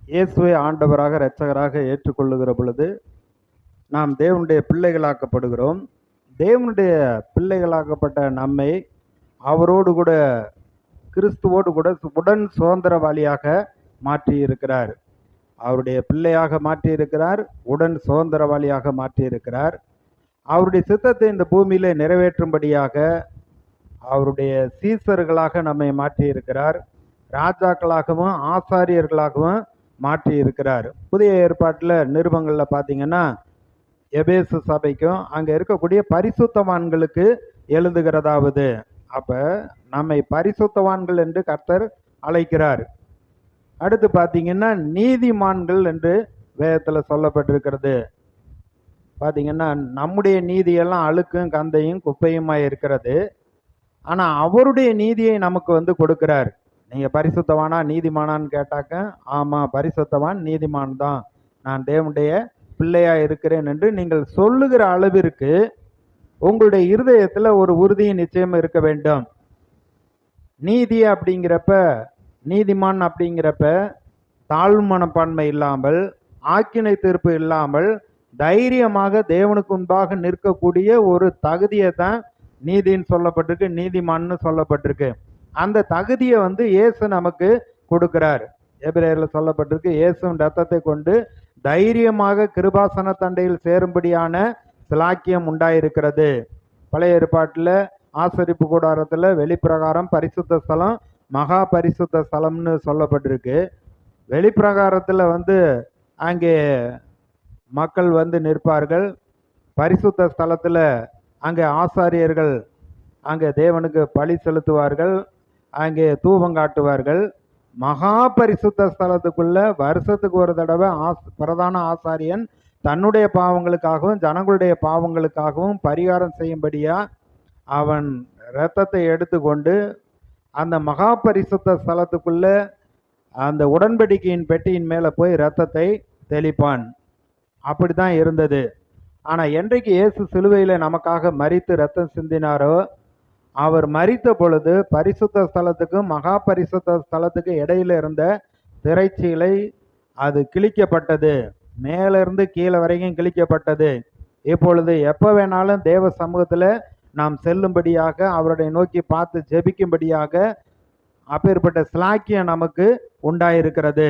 இயேசுவை ஆண்டவராக இரட்சகராக ஏற்றுக்கொள்ளுகிற பொழுது நாம் தேவனுடைய பிள்ளைகளாக்கப்படுகிறோம். தேவனுடைய பிள்ளைகளாக்கப்பட்ட நம்மை அவரோடு கூட கிறிஸ்துவோடு கூட உடன் சுதந்திரவாளியாக மாற்றி இருக்கிறார். அவருடைய பிள்ளையாக மாற்றி இருக்கிறார், உடன் சுதந்திரவாளியாக மாற்றி இருக்கிறார். அவருடைய சித்தத்தை இந்த பூமியிலே நிறைவேற்றும்படியாக அவருடைய சீசர்களாக நம்மை மாற்றி இருக்கிறார். ராஜாக்களாகவும் ஆசாரியர்களாகவும் மாற்றி இருக்கிறார். புதிய ஏற்பாட்டில் நிருபங்களில் பார்த்தீங்கன்னா எபேசு சபைக்கும் அங்கே இருக்கக்கூடிய பரிசுத்தவான்களுக்கு எழுதுகிறதாவது, அப்போ நம்மை பரிசுத்தவான்கள் என்று கர்த்தர் அழைக்கிறார். அடுத்து பார்த்தீங்கன்னா நீதிமான்கள் என்று வேதத்தில் சொல்லப்பட்டிருக்கிறது. பார்த்தீங்கன்னா நம்முடைய நீதியெல்லாம் அழுக்கும் கந்தையும் குப்பையுமாய் இருக்கிறது. ஆனால் அவருடைய நீதியை நமக்கு கொடுக்கிறார். நீங்கள் பரிசுத்தவானா நீதிமானான்னு கேட்டாக்க, ஆமாம் பரிசுத்தவான் நீதிமான் தான், நான் தேவனுடைய பிள்ளையாக இருக்கிறேன் என்று நீங்கள் சொல்லுகிற அளவிற்கு உங்களுடைய இருதயத்தில் ஒரு உறுதியும் நிச்சயம் இருக்க வேண்டும். நீதி அப்படிங்கிறப்ப, நீதிமான் அப்படிங்கிறப்ப தாழ்வு மனப்பான்மை இல்லாமல், ஆக்கினை தீர்ப்பு இல்லாமல் தைரியமாக தேவனுக்கு முன்பாக நிற்கக்கூடிய ஒரு தகுதியை தான் நீதின்னு சொல்லப்பட்டிருக்கு, நீதிமான்னு சொல்லப்பட்டிருக்கு. அந்த தகுதியை இயேசு நமக்கு கொடுக்கிறார். எபிரேயர்ல சொல்லப்பட்டிருக்கு, இயேசுவின் ரத்தத்தை கொண்டு தைரியமாக கிருபாசன தண்டையில் சேரும்படியான சிலாக்கியம் உண்டாயிருக்கிறது. பழைய ஏற்பாட்டில் ஆசரிப்பு கூடாரத்தில் வெளிப்பிரகாரம் பரிசுத்த ஸ்தலம், மகா பரிசுத்த ஸ்தலம்னு சொல்லப்பட்டிருக்கு. வெளிப்பிரகாரத்தில் அங்கே மக்கள் நிற்பார்கள். பரிசுத்த ஸ்தலத்தில் அங்கே ஆசாரியர்கள் அங்கே தேவனுக்கு பலி செலுத்துவார்கள், அங்கே தூபம் காட்டுவார்கள். மகா பரிசுத்த ஸ்தலத்துக்குள்ள வருஷத்துக்கு ஒரு தடவை பிரதான ஆசாரியன் தன்னுடைய பாவங்களுக்காகவும் ஜனங்களுடைய பாவங்களுக்காகவும் பரிகாரம் செய்யும்படியா அவன் இரத்தத்தை எடுத்துக்கொண்டு அந்த மகா பரிசுத்த ஸ்தலத்துக்குள்ள அந்த உடன்படிக்கையின் பெட்டியின் மேலே போய் இரத்தத்தை தெளிப்பான். அப்படி தான் இருந்தது. ஆனால் என்றைக்கு இயேசு சிலுவையில் நமக்காக மரித்து இரத்தம் சிந்தினாரோ, அவர் மரித்த பொழுது பரிசுத்த ஸ்தலத்துக்கும் மகா பரிசுத்த ஸ்தலத்துக்கு இடையில இருந்த திரைச்சீலை அது கிழிக்கப்பட்டது, மேலிருந்து கீழே வரைக்கும் கிழிக்கப்பட்டது. இப்பொழுது எப்போ வேணாலும் தேவ சமூகத்தில் நாம் செல்லும்படியாக, அவருடைய நோக்கி பார்த்து ஜெபிக்கும்படியாக அப்பேற்பட்ட ஸ்லாக்கியம் நமக்கு உண்டாயிருக்கிறது.